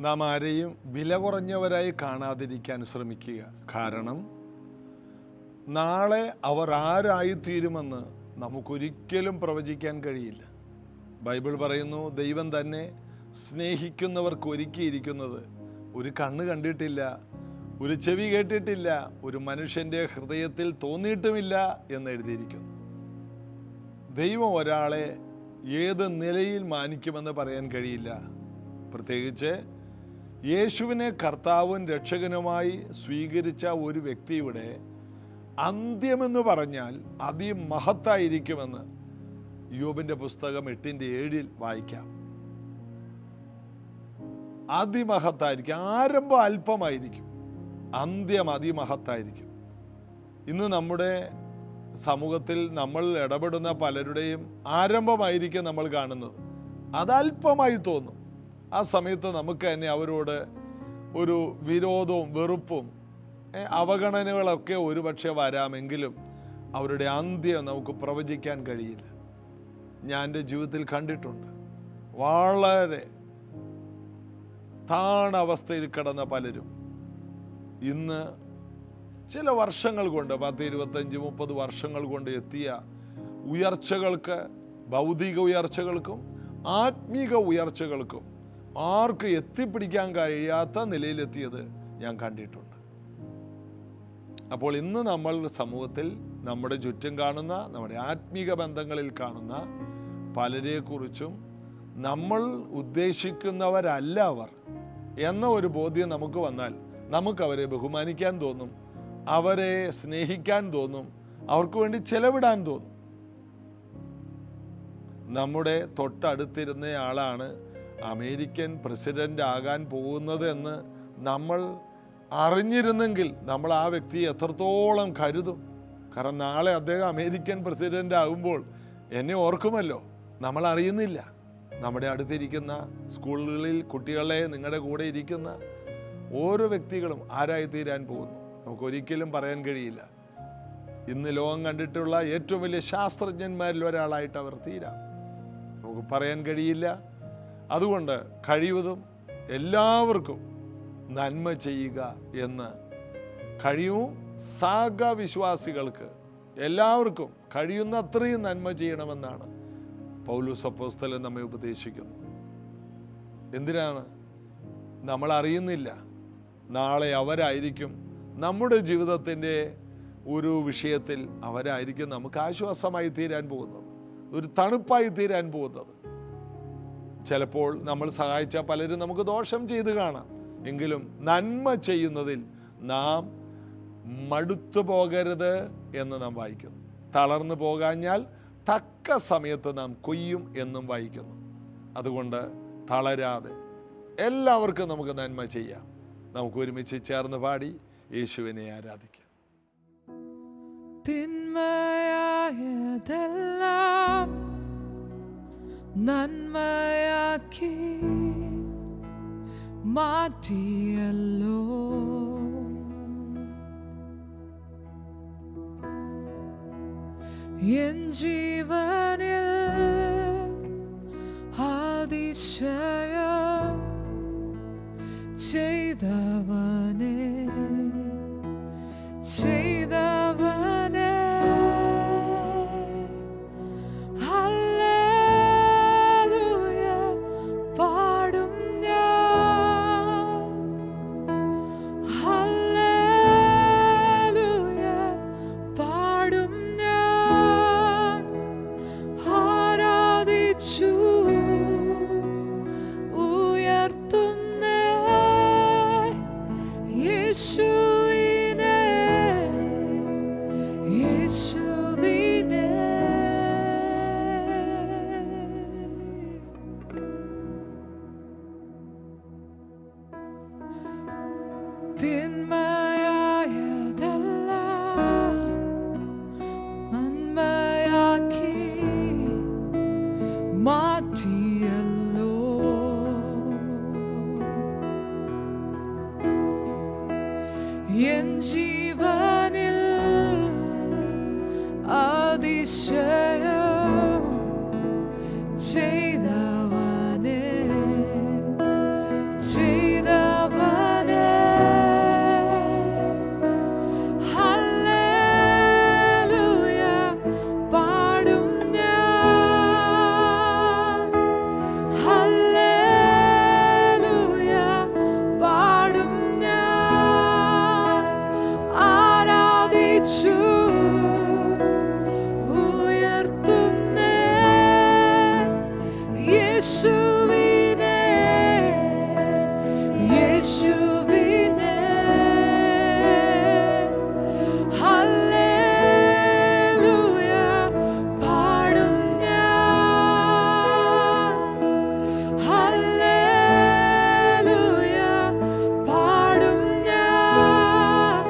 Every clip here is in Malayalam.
നാം ആരെയും വില കുറഞ്ഞവരായി കാണാതിരിക്കാൻ ശ്രമിക്കുക. കാരണം നാളെ അവർ ആരായിത്തീരുമെന്ന് നമുക്കൊരിക്കലും പ്രവചിക്കാൻ കഴിയില്ല. ബൈബിൾ പറയുന്നു, ദൈവം തന്നെ സ്നേഹിക്കുന്നവർക്ക് ഒരുക്കിയിരിക്കുന്നത് ഒരു കണ്ണ് കണ്ടിട്ടില്ല, ഒരു ചെവി കേട്ടിട്ടില്ല, ഒരു മനുഷ്യൻ്റെ ഹൃദയത്തിൽ തോന്നിയിട്ടുമില്ല എന്ന് എഴുതിയിരിക്കുന്നു. ദൈവം ഒരാളെ ഏത് നിലയിൽ മാനിക്കുമെന്ന് പറയാൻ കഴിയില്ല. പ്രത്യേകിച്ച് യേശുവിനെ കർത്താവും രക്ഷകനുമായി സ്വീകരിച്ച ഒരു വ്യക്തിയുടെ അന്ത്യമെന്ന് പറഞ്ഞാൽ അതിമഹത്തായിരിക്കുമെന്ന് യോബിൻ്റെ പുസ്തകം 8:7 വായിക്കാം. അതിമഹത്തായിരിക്കും. ആരംഭം അല്പമായിരിക്കും, അന്ത്യം അതിമഹത്തായിരിക്കും. ഇന്ന് നമ്മുടെ സമൂഹത്തിൽ നമ്മൾ ഇടപെടുന്ന പലരുടെയും ആരംഭമായിരിക്കും നമ്മൾ കാണുന്നത്. അതല്പമായി തോന്നും. ആ സമയത്ത് നമുക്ക് തന്നെ അവരോട് ഒരു വിരോധവും വെറുപ്പും അവഗണനകളൊക്കെ ഒരുപക്ഷെ വരാമെങ്കിലും അവരുടെ അന്ത്യം നമുക്ക് പ്രവചിക്കാൻ കഴിയില്ല. ഞാൻ എൻ്റെ ജീവിതത്തിൽ കണ്ടിട്ടുണ്ട്. വളരെ താണവസ്ഥയിൽ കിടന്ന പലരും ഇന്ന് ചില വർഷങ്ങൾ കൊണ്ട് 10, 25, 30 വർഷങ്ങൾ കൊണ്ട് എത്തിയ ഉയർച്ചകൾക്ക്, ഭൗതിക ഉയർച്ചകൾക്കും ആത്മീക ഉയർച്ചകൾക്കും ആർക്ക് എത്തിപ്പിടിക്കാൻ കഴിയാത്ത നിലയിലെത്തിയത് ഞാൻ കണ്ടിട്ടുണ്ട്. അപ്പോൾ ഇന്ന് നമ്മൾ സമൂഹത്തിൽ നമ്മുടെ ചുറ്റും കാണുന്ന, നമ്മുടെ ആത്മീക ബന്ധങ്ങളിൽ കാണുന്ന പലരെക്കുറിച്ചും നമ്മൾ ഉദ്ദേശിക്കുന്നവരല്ല അവർ എന്ന ഒരു ബോധ്യം നമുക്ക് വന്നാൽ നമുക്കവരെ ബഹുമാനിക്കാൻ തോന്നും, അവരെ സ്നേഹിക്കാൻ തോന്നും, അവർക്ക് വേണ്ടി ചെലവിടാൻ തോന്നും. നമ്മുടെ തൊട്ടടുത്തിരുന്ന ആളാണ് അമേരിക്കൻ പ്രസിഡന്റ് ആകാൻ പോകുന്നത് എന്ന് നമ്മൾ അറിഞ്ഞിരുന്നെങ്കിൽ നമ്മൾ ആ വ്യക്തിയെ എത്രത്തോളം കരുതും. കാരണം നാളെ അദ്ദേഹം അമേരിക്കൻ പ്രസിഡന്റ് ആകുമ്പോൾ എന്നെ ഓർക്കുമല്ലോ. നമ്മൾ അറിയുന്നില്ല. നമ്മുടെ അടുത്തിരിക്കുന്ന സ്കൂളുകളിൽ കുട്ടികളെ, നിങ്ങളുടെ കൂടെ ഇരിക്കുന്ന ഓരോ വ്യക്തികളും ആരായിത്തീരാൻ പോകുന്നു നമുക്കൊരിക്കലും പറയാൻ കഴിയില്ല. ഇന്ന് ലോകം കണ്ടിട്ടുള്ള ഏറ്റവും വലിയ ശാസ്ത്രജ്ഞന്മാരിൽ ഒരാളായിട്ട് അവർ തീരാം. നമുക്ക് പറയാൻ കഴിയില്ല. അതുകൊണ്ട് കഴിവതും എല്ലാവർക്കും നന്മ ചെയ്യുക എന്ന് കഴിയും. സാഗവിശ്വാസികൾക്ക് എല്ലാവർക്കും കഴിയുന്നത്രയും നന്മ ചെയ്യണമെന്നാണ് പൗലോസ് അപ്പോസ്തലൻ നമ്മെ ഉപദേശിക്കുന്നത്. എന്തിനാണ്? നമ്മൾ അറിയുന്നില്ല, നാളെ അവരായിരിക്കും നമ്മുടെ ജീവിതത്തിൻ്റെ ഒരു വിഷയത്തിൽ അവരായിരിക്കും നമുക്ക് ആശ്വാസമായി തീരാൻ പോകുന്നത്, ഒരു തണുപ്പായി തീരാൻ പോകുന്നത്. ചിലപ്പോൾ നമ്മൾ സഹായിച്ച പലരും നമുക്ക് ദോഷം ചെയ്ത് കാണാം. എങ്കിലും നന്മ ചെയ്യുന്നതിൽ നാം മടുത്തു പോകരുത് എന്ന് നാം വായിക്കുന്നു. തളർന്നു പോകാഞ്ഞാൽ തക്ക സമയത്ത് നാം കൊയ്യും എന്നും വായിക്കുന്നു. അതുകൊണ്ട് തളരാതെ എല്ലാവർക്കും നമുക്ക് നന്മ ചെയ്യാം. നമുക്ക് ഒരുമിച്ച് ചേർന്ന് പാടി യേശുവിനെ ആരാധിക്കാം. തിന്മയായതെല്ലാം നന്മയാക്കി മാറ്റിയല്ലോ, എൻ ജീവനിൽ അതിശയം ചെയ്തവനെ ഹല്ലേലൂയ പാടും ഞാൻ, ഹല്ലേലൂയ പാടും ഞാൻ, ആരാധിച്ചു ഉയർത്തുന്നേ യേശുവിനെ, യേശുവിനെ. തിന്മയായതെല്ലാം നന്മയാക്കി മാറ്റിയല്ലോ, എൻ ജീവനിൽ അതിശയം ചെയ്തവനെ ചെയ്തവനെ ഹല്ലേലൂയ പാടും ഞാൻ ഹല്ലേലൂയ പാടും ഞാൻ ആരാധിച്ചു ഉയർത്തുന്നേ യേശുവിനെ യേശുവിനെ ഹല്ലേലൂയ പാടും ഞാൻ ഹല്ലേലൂയ പാടും ഞാൻ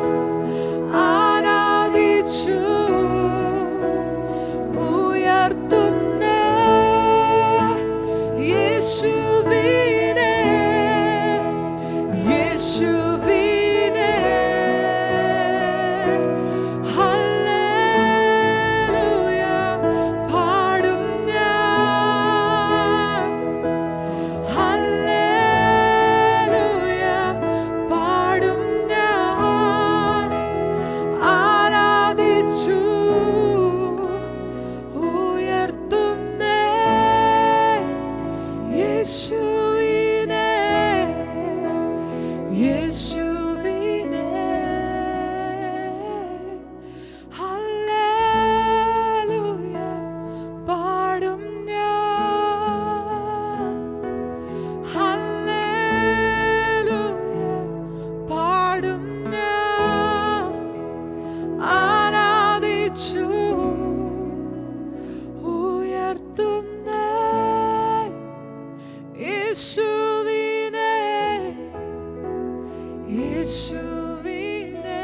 ആരാധിച്ചു ഉയർത്തുന്നേ യേശുവിനെ യേശുവിനെ ഹല്ലേലൂയ പാടും ഞാൻ ഹല്ലേലൂയ പാടും ഞാൻ ആരാധിച്ചു ഉയർത്തുന്നേ യേശുവിനെ യേശുവിനെ ഹല്ലേലൂയ പാടും ഞാൻ ഹല്ലേലൂയ പാടും ഞാൻ ആരാധിച്ചു ഉയർത്തുന്നേ യേശുവിനെ യേശുവിനെ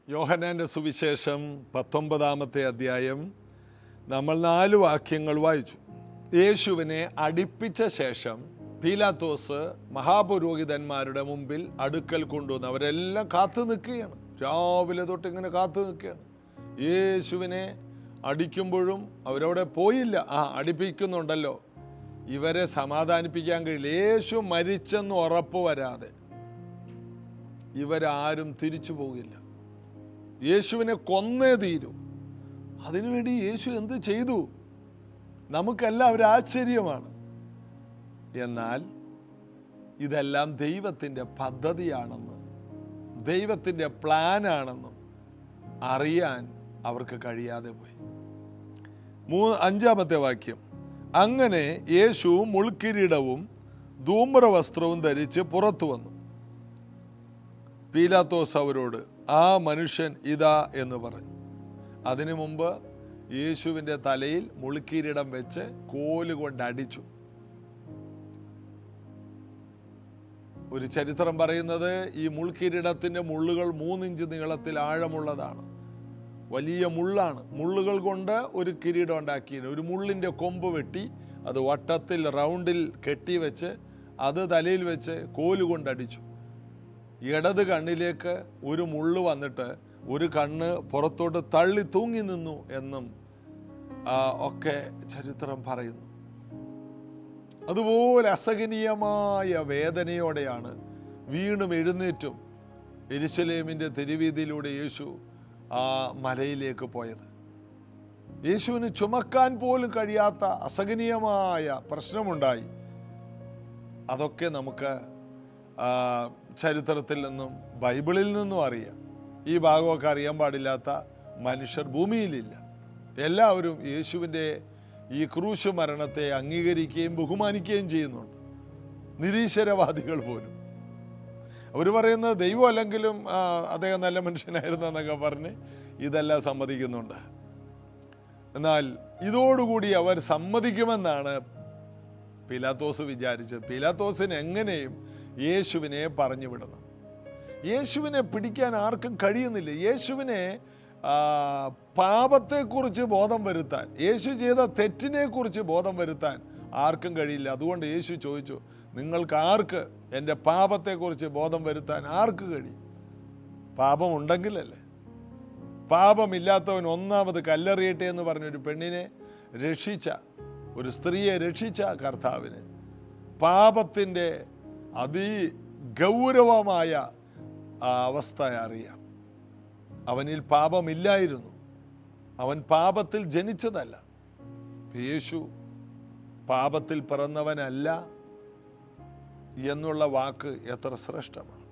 യോഹന്നാന്റെ സുവിശേഷം 19-ാമത്തെ അധ്യായം നമ്മൾ 4 വാക്യങ്ങൾ വായിച്ചു. യേശുവിനെ അടിപ്പിച്ച ശേഷം പീലാത്തോസ് മഹാപുരോഹിതന്മാരുടെ മുമ്പിൽ അടുക്കൽ കൊണ്ടുവന്ന് അവരെല്ലാം കാത്തു നിൽക്കുകയാണ്. രാവിലെ തൊട്ട് ഇങ്ങനെ കാത്തു നിൽക്കുകയാണ്. യേശുവിനെ അടിക്കുമ്പോഴും അവരവിടെ പോയില്ല. അടിപ്പിക്കുന്നുണ്ടല്ലോ, ഇവരെ സമാധാനിപ്പിക്കാൻ കഴിയില്ല. യേശു മരിച്ചെന്ന് ഉറപ്പ് വരാതെ ഇവരാരും തിരിച്ചു പോകില്ല. യേശുവിനെ കൊന്നേ തീരൂ. അതിനുവേണ്ടി യേശു എന്ത് ചെയ്തു? നമുക്കെല്ലാവരും ആശ്ചര്യമാണ്. എന്നാൽ ഇതെല്ലാം ദൈവത്തിൻ്റെ പദ്ധതിയാണെന്ന്, ദൈവത്തിൻ്റെ പ്ലാനാണെന്നും അറിയാൻ അവർക്ക് കഴിയാതെ പോയി. 5-ാമത്തെ വാക്യം, അങ്ങനെ യേശു മുൾക്കിരീടവും ധൂമ്രവസ്ത്രവും ധരിച്ച് പുറത്തു വന്നു. പീലാത്തോസ് അവരോട്, ആ മനുഷ്യൻ ഇതാ എന്ന് പറഞ്ഞു. അതിനു മുമ്പ് യേശുവിൻ്റെ തലയിൽ മുൾക്കിരീടം വെച്ച് കോലുകൊണ്ട് അടിച്ചു. ഒരു ചരിത്രം പറയുന്നത് ഈ മുൾക്കിരീടത്തിൻ്റെ മുള്ളുകൾ 3 ഇഞ്ച് നീളത്തിൽ ആഴമുള്ളതാണ്. വലിയ മുള്ളാണ്. മുള്ളുകൾ കൊണ്ട് ഒരു കിരീടം ഉണ്ടാക്കിയത്. ഒരു മുള്ളിൻ്റെ കൊമ്പ് വെട്ടി അത് വട്ടത്തിൽ റൗണ്ടിൽ കെട്ടിവെച്ച് അത് തലയിൽ വെച്ച് കോലുകൊണ്ടടിച്ചു. ഇടത് കണ്ണിലേക്ക് ഒരു മുള്ള് വന്നിട്ട് ഒരു കണ്ണ് പുറത്തോട്ട് തള്ളി തൂങ്ങി നിന്നു എന്നും ഒക്കെ ചരിത്രം പറയുന്നു. അതുപോലെ അസഹനീയമായ വേദനയോടെയാണ് വീണ്ടും എഴുന്നേറ്റും യെരുശലേമിൻ്റെ തെരുവീതിയിലൂടെ യേശു ആ മലയിലേക്ക് പോയത്. യേശുവിന് ചുമക്കാൻ പോലും കഴിയാത്ത അസഹനീയമായ പ്രശ്നമുണ്ടായി. അതൊക്കെ നമുക്ക് ചരിത്രത്തിൽ നിന്നും ബൈബിളിൽ നിന്നും അറിയാം. ഈ ഭാഗമൊക്കെ അറിയാൻ പാടില്ലാത്ത മനുഷ്യർ ഭൂമിയിലില്ല. എല്ലാവരും യേശുവിൻ്റെ ഈ ക്രൂശ് മരണത്തെ അംഗീകരിക്കുകയും ബഹുമാനിക്കുകയും ചെയ്യുന്നുണ്ട്. നിരീശ്വരവാദികൾ പോലും അവർ പറയുന്നത് ദൈവം അല്ലെങ്കിലും അദ്ദേഹം നല്ല മനുഷ്യനായിരുന്നു എന്നൊക്കെ പറഞ്ഞ് ഇതെല്ലാം സമ്മതിക്കുന്നുണ്ട്. എന്നാൽ ഇതോടുകൂടി അവർ സമ്മതിക്കുമെന്നാണ് പീലാത്തോസ് വിചാരിച്ചത്. പീലാത്തോസിന് എങ്ങനെയും യേശുവിനെ പറഞ്ഞു വിടണം. യേശുവിനെ പിടിക്കാൻ ആർക്കും കഴിയുന്നില്ല. യേശുവിനെ പാപത്തെക്കുറിച്ച് ബോധം വരുത്താൻ, യേശു ചെയ്ത തെറ്റിനെക്കുറിച്ച് ബോധം വരുത്താൻ ആർക്കും കഴിയില്ല. അതുകൊണ്ട് യേശു ചോദിച്ചു, നിങ്ങൾക്ക് ആർക്ക് എൻ്റെ പാപത്തെക്കുറിച്ച് ബോധം വരുത്താൻ ആർക്ക് കഴിയും? പാപമുണ്ടെങ്കിലല്ലേ. പാപമില്ലാത്തവൻ ഒന്നാമത് കല്ലെറിയട്ടെ എന്ന് പറഞ്ഞൊരു പെണ്ണിനെ രക്ഷിച്ച ഒരു സ്ത്രീയെ രക്ഷിച്ച കർത്താവിന് പാപത്തിൻ്റെ അതിഗൗരവമായ അവസ്ഥ അറിയാം. അവനിൽ പാപമില്ലായിരുന്നു, അവൻ പാപത്തിൽ ജനിച്ചതല്ല. യേശു പാപത്തിൽ പിറന്നവനല്ല എന്നുള്ള വാക്ക് എത്ര ശ്രേഷ്ഠമാണ്.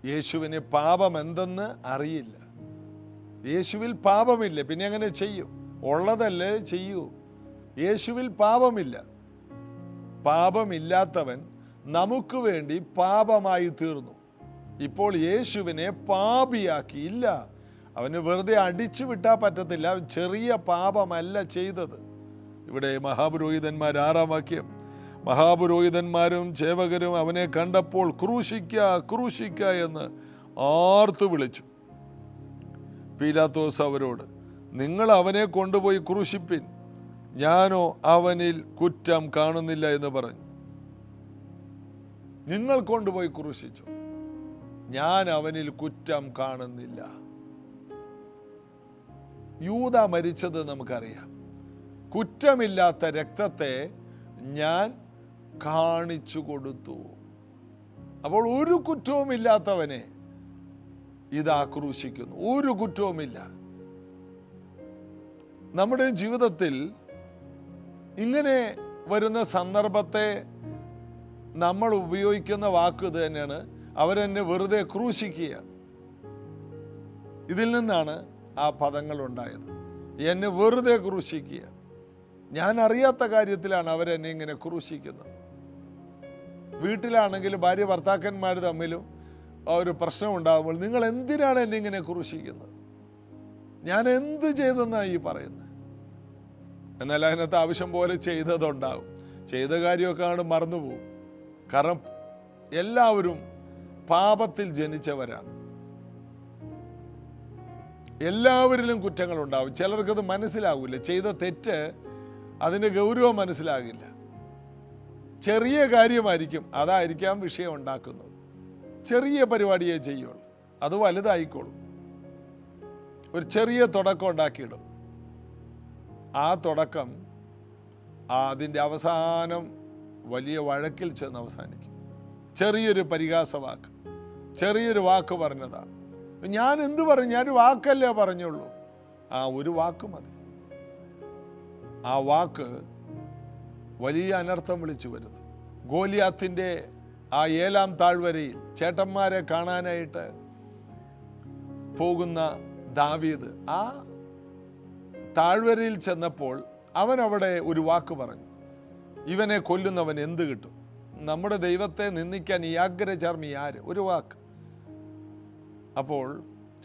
യേശുവിന് പാപം എന്തെന്ന് അറിയില്ല. യേശുവിൽ പാപമില്ല, പിന്നെ എങ്ങനെ ചെയ്യും? ഉള്ളതല്ലേ ചെയ്യൂ. യേശുവിൽ പാപമില്ല. പാപമില്ലാത്തവൻ നമുക്ക് വേണ്ടി പാപമായി തീർന്നു. ഇപ്പോൾ യേശുവിനെ പാപിയാക്കിയില്ല. അവന് വെറുതെ അടിച്ചു വിട്ടാൽ പറ്റത്തില്ല. അവൻ ചെറിയ പാപമല്ല ചെയ്തത്. ഇവിടെ മഹാപുരോഹിതന്മാർ 6-ാം വാക്യം, മഹാപുരോഹിതന്മാരും ചേവകരും അവനെ കണ്ടപ്പോൾ ക്രൂശിക്ക ക്രൂശിക്ക എന്ന് ആർത്തു വിളിച്ചു. പീലാത്തോസ് അവരോട്, നിങ്ങൾ അവനെ കൊണ്ടുപോയി ക്രൂശിപ്പിൻ, ഞാനോ അവനിൽ കുറ്റം കാണുന്നില്ല എന്ന് പറഞ്ഞു. നിങ്ങൾ കൊണ്ടുപോയി ക്രൂശിച്ചു, ഞാൻ അവനിൽ കുറ്റം കാണുന്നില്ല. യൂദ മരിച്ചത് നമുക്കറിയാം. കുറ്റമില്ലാത്ത രക്തത്തെ ഞാൻ കാണിച്ചു കൊടുത്തു. അപ്പോൾ ഒരു കുറ്റവുമില്ലാത്തവനെ ഇതാ ക്രൂശിക്കുന്നു. ഒരു കുറ്റവുമില്ല. നമ്മുടെ ജീവിതത്തിൽ ഇങ്ങനെ വരുന്ന സന്ദർഭത്തെ നമ്മൾ ഉപയോഗിക്കുന്ന വാക്ക് ഇത് തന്നെയാണ്, അവരെന്നെ വെറുതെ ക്രൂശിക്കുകയാണ്. ഇതിൽ നിന്നാണ് ആ പദങ്ങൾ ഉണ്ടായത്. എന്നെ വെറുതെ ക്രൂശിക്കുക. ഞാൻ അറിയാത്ത കാര്യത്തിലാണ് അവരെന്നെ ഇങ്ങനെ ക്രൂശിക്കുന്നത്. വീട്ടിലാണെങ്കിൽ ഭാര്യ ഭർത്താക്കന്മാർ തമ്മിലും ഒരു പ്രശ്നം ഉണ്ടാകുമ്പോൾ നിങ്ങൾ എന്തിനാണ് എന്നെ ഇങ്ങനെ ക്രൂശിക്കുന്നത്? ഞാൻ എന്ത് ചെയ്തെന്നാണ് ഈ പറയുന്നത്? എന്നാൽ അതിനകത്ത് ആവശ്യം പോലെ ചെയ്തതുണ്ടാകും. ചെയ്ത കാര്യമൊക്കെ ആണ് മറന്നുപോകും. കാരണം എല്ലാവരും പാപത്തിൽ ജനിച്ചവരാണ്. എല്ലാവരിലും കുറ്റങ്ങളുണ്ടാവും. ചിലർക്കത് മനസ്സിലാകില്ല. ചെയ്ത തെറ്റ് അതിൻ്റെ ഗൗരവം മനസ്സിലാകില്ല. ചെറിയ കാര്യമായിരിക്കും, അതായിരിക്കാം വിഷയം ഉണ്ടാക്കുന്നത്. ചെറിയ പരിപാടിയെ ചെയ്യുള്ളൂ, അത് വലുതായിക്കോളും. ഒരു ചെറിയ തുടക്കം ഉണ്ടാക്കിയിടും. ആ തുടക്കം അതിൻ്റെ അവസാനം വലിയ വഴക്കിൽ ചെന്ന് അവസാനിക്കും. ചെറിയൊരു പരിഹാസവാക്ക്, ചെറിയൊരു വാക്ക് പറഞ്ഞതാണ്. ഞാൻ എന്തു പറഞ്ഞു? ഞാനൊരു വാക്കല്ലേ പറഞ്ഞുള്ളൂ. ആ ഒരു വാക്ക് മതി. ആ വാക്ക് വലിയ അനർത്ഥം വിളിച്ചു വരുന്നു. ഗോലിയാത്തിൻ്റെ ആ 7-ാം താഴ്വരയിൽ ചേട്ടന്മാരെ കാണാനായിട്ട് പോകുന്ന ദാവീദ് ആ താഴ്വരയിൽ ചെന്നപ്പോൾ അവൻ അവിടെ ഒരു വാക്ക് പറഞ്ഞു, ഇവനെ കൊല്ലുന്നവൻ എന്ത് കിട്ടും? നമ്മുടെ ദൈവത്തെ നിന്ദിക്കാൻ ഈ ആഗ്രചർമ്മി ആര്? ഒരു വാക്ക്. അപ്പോൾ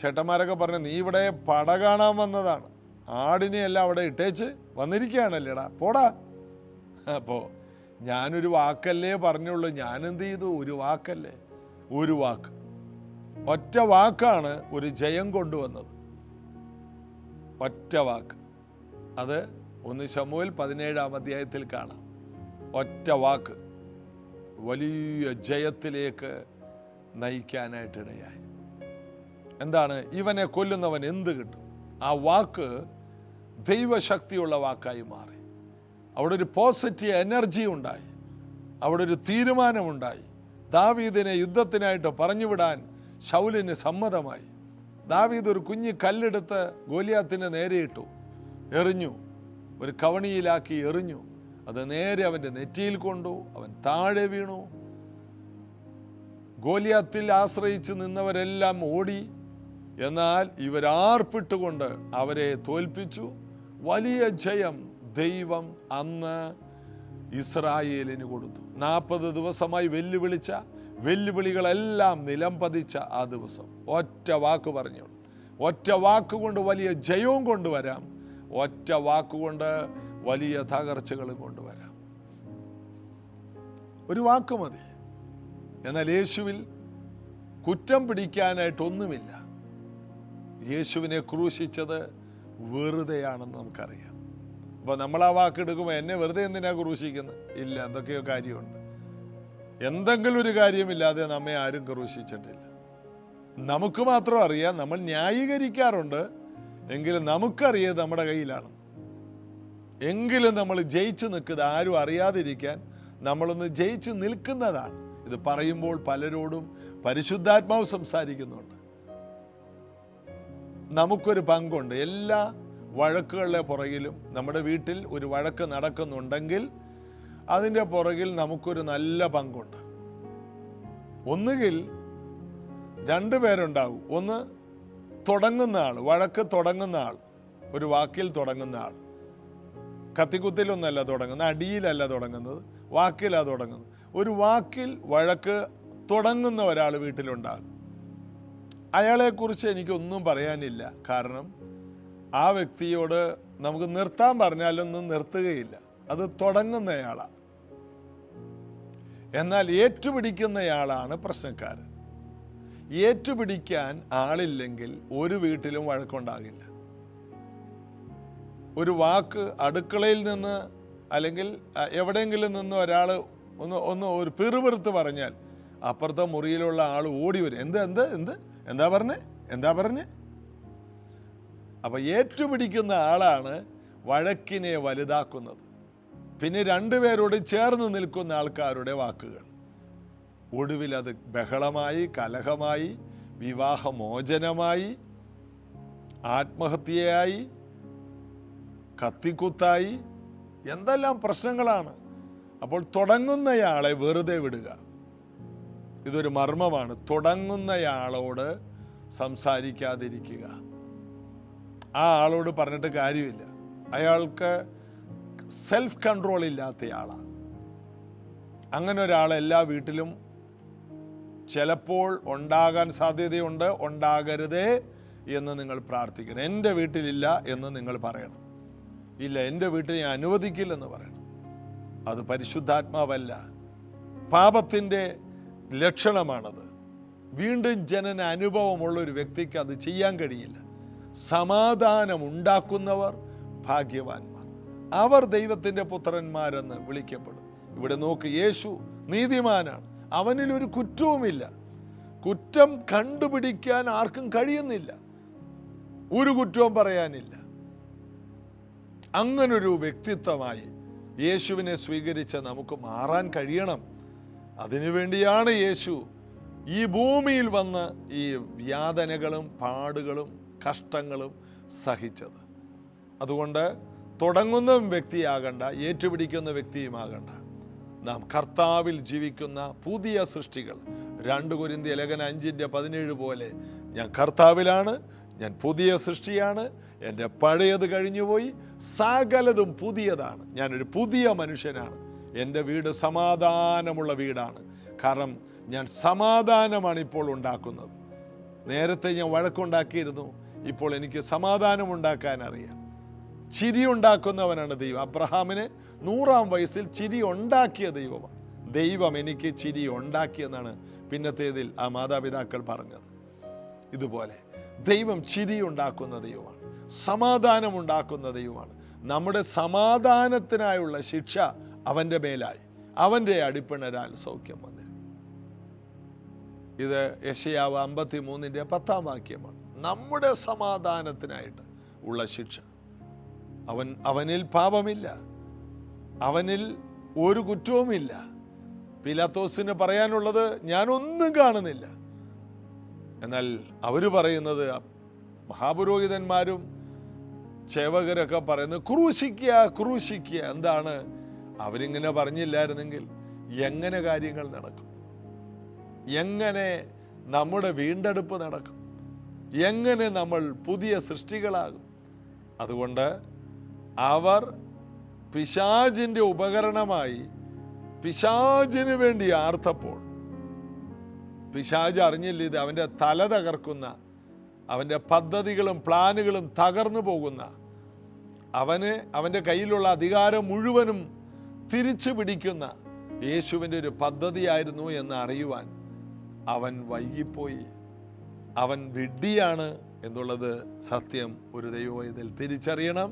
ചേട്ടന്മാരൊക്കെ പറഞ്ഞു, നീ ഇവിടെ പട കാണാൻ വന്നതാണ്, ആടിനെയെല്ലാം അവിടെ ഇട്ടേച്ച് വന്നിരിക്കുകയാണല്ലേടാ, പോടാ. അപ്പോൾ ഞാനൊരു വാക്കല്ലേ പറഞ്ഞുള്ളൂ. ഞാനെന്ത് ചെയ്തു? ഒരു വാക്കല്ലേ, ഒരു വാക്ക്. ഒറ്റ വാക്കാണ് ഒരു ജയം കൊണ്ടുവന്നത്. ഒറ്റ വാക്ക്. അത് 1 ശമൂവേൽ 17-ാം അധ്യായത്തിൽ കാണാം. ഒറ്റ വാക്ക് വലിയ ജയത്തിലേക്ക് നയിക്കാനായിട്ടിടയായി. എന്താണ്? ഇവനെ കൊല്ലുന്നവൻ എന്ത് കിട്ടും? ആ വാക്ക് ദൈവശക്തിയുള്ള വാക്കായി മാറി. അവിടെ ഒരു പോസിറ്റീവ് എനർജി ഉണ്ടായി. അവിടെ ഒരു തീരുമാനമുണ്ടായി. ദാവീദിനെ യുദ്ധത്തിനായിട്ട് പറഞ്ഞുവിടാൻ ശൗലിന് സമ്മതമായി. ദാവീദ് ഒരു കുഞ്ഞു കല്ലെടുത്ത് ഗോലിയാത്തിന് നേരെ ഇട്ടു, എറിഞ്ഞു. ഒരു കവണിയിലാക്കി എറിഞ്ഞു. അത് നേരെ അവൻ്റെ നെറ്റിയിൽ കൊണ്ടു. അവൻ താഴെ വീണു. ഗോലിയാത്തിൽ ആശ്രയിച്ച് നിന്നവരെല്ലാം ഓടി. എന്നാൽ ഇവരാർപ്പിട്ടുകൊണ്ട് അവരെ തോൽപ്പിച്ചു. വലിയ ജയം ദൈവം അന്ന് ഇസ്രായേലിന് കൊടുത്തു. 40 ദിവസമായി വെല്ലുവിളിച്ച വെല്ലുവിളികളെല്ലാം നിലം പതിച്ച ആ ദിവസം ഒറ്റ വാക്ക് പറഞ്ഞു. ഒറ്റ വാക്കുകൊണ്ട് വലിയ ജയവും കൊണ്ടുവരാം. ഒറ്റ വാക്കുകൊണ്ട് വലിയ തകർച്ചകളും കൊണ്ടുവരാം. ഒരു വാക്ക് മതി. എന്നാൽ യേശുവിൽ കുറ്റം പിടിക്കാനായിട്ടൊന്നുമില്ല. യേശുവിനെ ക്രൂശിച്ചത് വെറുതെയാണെന്ന് നമുക്കറിയാം. അപ്പോൾ നമ്മൾ ആ വാക്കെടുക്കുമ്പോൾ എന്നെ വെറുതെ എന്തിനാ ക്രൂശിക്കുന്നത്? ഇല്ല, എന്തൊക്കെയോ കാര്യമുണ്ട്. എന്തെങ്കിലും ഒരു കാര്യമില്ലാതെ നമ്മെ ആരും ക്രൂശിച്ചിട്ടില്ല. നമുക്ക് മാത്രം അറിയാം. നമ്മൾ ന്യായീകരിക്കാറുണ്ട്, എങ്കിലും നമുക്കറിയാം നമ്മുടെ കയ്യിലാണ്. എങ്കിലും നമ്മൾ ജയിച്ചു നിൽക്കുന്നത് ആരും അറിയാതിരിക്കാൻ നമ്മളൊന്ന് ജയിച്ചു നിൽക്കുന്നതാണ്. ഇത് പറയുമ്പോൾ പലരോടും പരിശുദ്ധാത്മാവ് സംസാരിക്കുന്നുണ്ട്. നമുക്കൊരു പങ്കുണ്ട്. എല്ലാ വഴക്കുകളുടെ പുറകിലും, നമ്മുടെ വീട്ടിൽ ഒരു വഴക്ക് നടക്കുന്നുണ്ടെങ്കിൽ അതിൻ്റെ പുറകിൽ നമുക്കൊരു നല്ല പങ്കുണ്ട്. ഒന്നുകിൽ രണ്ടു പേരുണ്ടാവും. ഒന്ന് തുടങ്ങുന്ന ആൾ, വഴക്ക് തുടങ്ങുന്ന ആൾ, ഒരു വാക്കിൽ തുടങ്ങുന്ന ആൾ. കത്തിക്കുത്തിലൊന്നല്ല തുടങ്ങുന്നത്, അടിയിലല്ല തുടങ്ങുന്നത്, വാക്കിലാണ് തുടങ്ങുന്നത്. ഒരു വാക്കിൽ വഴക്ക് തുടങ്ങുന്ന ഒരാൾ വീട്ടിലുണ്ടാകും. അയാളെക്കുറിച്ച് എനിക്കൊന്നും പറയാനില്ല. കാരണം ആ വ്യക്തിയോട് നമുക്ക് നിർത്താൻ പറഞ്ഞാലൊന്നും നിർത്തുകയില്ല. അത് തുടങ്ങുന്നയാളാണ്. എന്നാൽ ഏറ്റുപിടിക്കുന്നയാളാണ് പ്രശ്നക്കാരൻ. ഏറ്റുപിടിക്കാൻ ആളില്ലെങ്കിൽ ഒരു വീട്ടിലും വഴക്കുണ്ടാകില്ല. ഒരു വാക്ക് അടുക്കളയിൽ നിന്ന് അല്ലെങ്കിൽ എവിടെയെങ്കിലും നിന്ന് ഒരാൾ ഒന്ന് ഒരു പിറുപിറുത്ത് പറഞ്ഞാൽ അപ്പുറത്തെ മുറിയിലുള്ള ആൾ ഓടി വരും. എന്താ പറഞ്ഞേ. അപ്പൊ ഏറ്റുപിടിക്കുന്ന ആളാണ് വഴക്കിനെ വലുതാക്കുന്നത്. പിന്നെ രണ്ടുപേരോട് ചേർന്ന് നിൽക്കുന്ന ആൾക്കാരുടെ വാക്കുകൾ ഒടുവിൽ അത് ബഹളമായി, കലഹമായി, വിവാഹമോചനമായി, ആത്മഹത്യയായി, കത്തിക്കുത്തായി, എന്തെല്ലാം പ്രശ്നങ്ങളാണ്. അപ്പോൾ തുടങ്ങുന്നയാളെ വെറുതെ വിടുക. ഇതൊരു മർമ്മമാണ്. തുടങ്ങുന്നയാളോട് സംസാരിക്കാതിരിക്കുക. ആ ആളോട് പറഞ്ഞിട്ട് കാര്യമില്ല. അയാൾക്ക് സെൽഫ് കൺട്രോൾ ഇല്ലാത്തയാളാണ്. അങ്ങനെ ഒരാൾ എല്ലാ വീട്ടിലും ചിലപ്പോൾ ഉണ്ടാകാൻ സാധ്യതയുണ്ട്. ഉണ്ടാകരുതേ എന്ന് നിങ്ങൾ പ്രാർത്ഥിക്കണം. എൻ്റെ വീട്ടിലില്ല എന്ന് നിങ്ങൾ പറയണം. ഇല്ല, എൻ്റെ വീട്ടിൽ ഞാൻ അനുവദിക്കില്ലെന്ന് പറയണം. അത് പരിശുദ്ധാത്മാവല്ല, പാപത്തിൻ്റെ ലക്ഷണമാണത്. വീണ്ടും ജനന അനുഭവമുള്ള ഒരു വ്യക്തിക്ക് അത് ചെയ്യാൻ കഴിയില്ല. സമാധാനം ഉണ്ടാക്കുന്നവർ ഭാഗ്യവാന്മാർ, അവർ ദൈവത്തിൻ്റെ പുത്രന്മാരെന്ന് വിളിക്കപ്പെടും. ഇവിടെ നോക്ക്, യേശു നീതിമാനാണ്, അവനിലൊരു കുറ്റവുമില്ല. കുറ്റം കണ്ടുപിടിക്കാൻ ആർക്കും കഴിയുന്നില്ല, ഒരു കുറ്റവും പറയാനില്ല. അങ്ങനൊരു വ്യക്തിത്വമായി യേശുവിനെ സ്വീകരിച്ച് നമുക്ക് മാറാൻ കഴിയണം. അതിനുവേണ്ടിയാണ് യേശു ഈ ഭൂമിയിൽ വന്ന് ഈ യാതനകളും പാടുകളും കഷ്ടങ്ങളും സഹിച്ചത്. അതുകൊണ്ട് തുടങ്ങുന്ന വ്യക്തിയാകണ്ട, ഏറ്റുപിടിക്കുന്ന വ്യക്തിയുമാകണ്ട. നാം കർത്താവിൽ ജീവിക്കുന്ന പുതിയ സൃഷ്ടികൾ. 2 കൊരിന്ത്യർ ലേഖനം 5:17 പോലെ, ഞാൻ കർത്താവിലാണ്, ഞാൻ പുതിയ സൃഷ്ടിയാണ്, എൻ്റെ പഴയത് കഴിഞ്ഞുപോയി, സകലതും പുതിയതാണ്, ഞാനൊരു പുതിയ മനുഷ്യനാണ്, എൻ്റെ വീട് സമാധാനമുള്ള വീടാണ്. കാരണം ഞാൻ സമാധാനമാണ് ഇപ്പോൾ ഉണ്ടാക്കുന്നത്. നേരത്തെ ഞാൻ വഴക്കുണ്ടാക്കിയിരുന്നു, ഇപ്പോൾ എനിക്ക് സമാധാനം ഉണ്ടാക്കാൻ അറിയാം. ചിരി ഉണ്ടാക്കുന്നവനാണ് ദൈവം. അബ്രഹാമിന് 100-ാം വയസ്സിൽ ചിരി ഉണ്ടാക്കിയ ദൈവമാണ്. ദൈവം എനിക്ക് ചിരി ഉണ്ടാക്കിയെന്നാണ് പിന്നത്തേതിൽ ആ മാതാപിതാക്കൾ പറഞ്ഞത്. ഇതുപോലെ ദൈവം ചിരി ഉണ്ടാക്കുന്ന ദൈവമാണ്, സമാധാനം ഉണ്ടാക്കുന്ന ദൈവമാണ്. നമ്മുടെ സമാധാനത്തിനായുള്ള ശിക്ഷ അവൻ്റെ മേലായി, അവൻ്റെ അടിപ്പിണരാൽ സൗഖ്യം വന്നിരുന്നു. ഇത് യെശയ്യാവ് 53:10 വാക്യമാണ്. നമ്മുടെ സമാധാനത്തിനായിട്ട് ഉള്ള ശിക്ഷ. അവനിൽ പാപമില്ല, അവനിൽ ഒരു കുറ്റവുമില്ല. പീലാത്തോസിന് പറയാനുള്ളത് ഞാനൊന്നും കാണുന്നില്ല. എന്നാൽ അവർ പറയുന്നത്, മഹാപുരോഹിതന്മാരും ചേവകരൊക്കെ പറയുന്നത് ക്രൂശിക്കുക. എന്താണ്? അവരിങ്ങനെ പറഞ്ഞില്ലായിരുന്നെങ്കിൽ എങ്ങനെ കാര്യങ്ങൾ നടക്കും? എങ്ങനെ നമ്മുടെ വീണ്ടെടുപ്പ് നടക്കും? എങ്ങനെ നമ്മൾ പുതിയ സൃഷ്ടികളാകും? അതുകൊണ്ട് അവർ പിശാചിൻ്റെ ഉപകരണമായി പിശാചിന് വേണ്ടി ആർത്തപ്പോൾ പിശാച് അറിഞ്ഞില്ല ഇത് അവൻ്റെ തല തകർക്കുന്ന, അവൻ്റെ പദ്ധതികളും പ്ലാനുകളും തകർന്നു പോകുന്ന, അവൻ്റെ കയ്യിലുള്ള അധികാരം മുഴുവനും തിരിച്ചു പിടിക്കുന്ന യേശുവിൻ്റെ ഒരു പദ്ധതിയായിരുന്നു എന്ന് അറിയുവാൻ അവൻ വൈകിപ്പോയി. അവൻ വിഡ്ഢിയാണ് എന്നുള്ളത് സത്യം ഒരു ദൈവവൈതൽ തിരിച്ചറിയണം.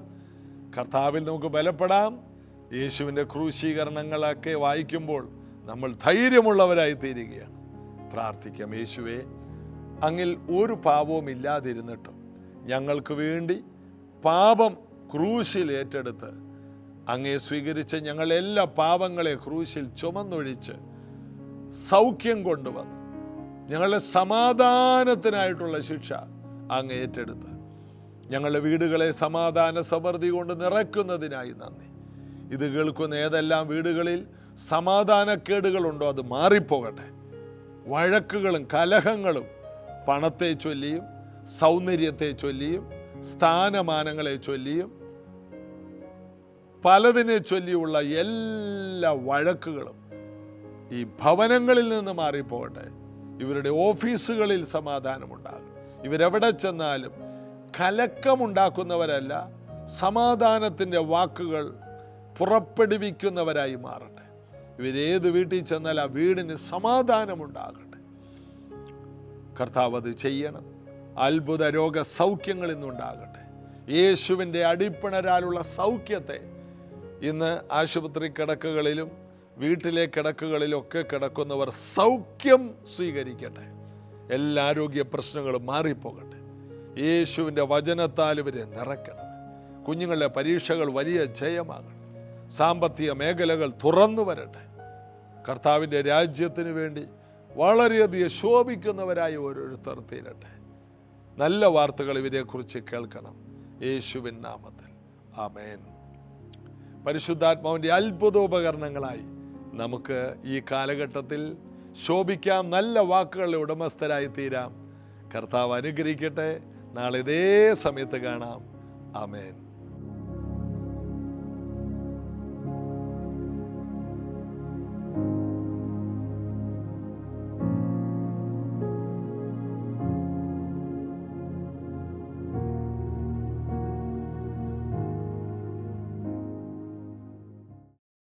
കർത്താവിൽ നമുക്ക് ബലപ്പെടാം. യേശുവിൻ്റെ ക്രൂശീകരണങ്ങളൊക്കെ വായിക്കുമ്പോൾ നമ്മൾ ധൈര്യമുള്ളവരായി തീരുകയാണ്. പ്രാർത്ഥിക്കാം. യേശുവേ, അങ്ങിൽ ഒരു പാപവും ഇല്ലാതിരുന്നിട്ടും ഞങ്ങൾക്ക് വേണ്ടി പാപം ക്രൂശിൽ ഏറ്റെടുത്ത് അങ്ങയെ സ്വീകരിച്ച് ഞങ്ങളുടെ എല്ലാ പാപങ്ങളെ ക്രൂശിൽ ചുമന്നൊഴിച്ച് സൗഖ്യം കൊണ്ടുവന്ന് ഞങ്ങളുടെ സമാധാനത്തിനായിട്ടുള്ള ശിക്ഷ അങ്ങ് ഏറ്റെടുത്ത് ഞങ്ങളുടെ വീടുകളെ സമാധാന സമൃദ്ധി കൊണ്ട് നിറയ്ക്കുന്നതിനായി നന്ദി. ഇത് കേൾക്കുന്ന ഏതെല്ലാം വീടുകളിൽ സമാധാനക്കേടുകളുണ്ടോ അത് മാറിപ്പോകട്ടെ. വഴക്കുകളും കലഹങ്ങളും പണത്തെ ചൊല്ലിയും സൗന്ദര്യത്തെ ചൊല്ലിയും സ്ഥാനമാനങ്ങളെ ചൊല്ലിയും പലതിനെ ചൊല്ലിയുള്ള എല്ലാ വഴക്കുകളും ഈ ഭവനങ്ങളിൽ നിന്ന് മാറിപ്പോകട്ടെ. ഇവരുടെ ഓഫീസുകളിൽ സമാധാനമുണ്ടാകും. ഇവരെവിടെ ചെന്നാലും കലക്കമുണ്ടാക്കുന്നവരല്ല, സമാധാനത്തിൻ്റെ വാക്കുകൾ പുറപ്പെടുവിക്കുന്നവരായി മാറട്ടെ. ഇവരേത് വീട്ടിൽ ചെന്നാൽ ആ വീടിന് സമാധാനമുണ്ടാകട്ടെ. കർത്താവ് അത് ചെയ്യണം. അത്ഭുത രോഗ സൗഖ്യങ്ങൾ ഇന്നുണ്ടാകട്ടെ. യേശുവിൻ്റെ അടിപ്പിണരാലുള്ള സൗഖ്യത്തെ ഇന്ന് ആശുപത്രി കിടക്കുകളിലും വീട്ടിലെ കിടക്കുകളിലൊക്കെ കിടക്കുന്നവർ സൗഖ്യം സ്വീകരിക്കട്ടെ. എല്ലാ ആരോഗ്യ പ്രശ്നങ്ങളും മാറിപ്പോകട്ടെ. യേശുവിൻ്റെ വചനത്താൽ ഇവരെ നിറയ്ക്കണം. കുഞ്ഞുങ്ങളുടെ പരീക്ഷകൾ വലിയ ജയമാകണം. സാമ്പത്തിക മേഖലകൾ തുറന്നു വരട്ടെ. കർത്താവിൻ്റെ രാജ്യത്തിന് വേണ്ടി വളരെയധികം ശോഭിക്കുന്നവരായി ഓരോരുത്തർ തീരട്ടെ. നല്ല വാർത്തകൾ ഇവരെക്കുറിച്ച് കേൾക്കണം. യേശുവിൻ നാമത്തിൽ ആമേൻ. പരിശുദ്ധാത്മാവിൻ്റെ അത്ഭുതോപകരണങ്ങളായി നമുക്ക് ഈ കാലഘട്ടത്തിൽ ശോഭിക്കാം. നല്ല വാക്കുകളുടെ ഉടമസ്ഥരായി തീരാം. കർത്താവ് അനുഗ്രഹിക്കട്ടെ. നാളെ ഇതേ സമയത്ത് കാണാം. ആമേൻ.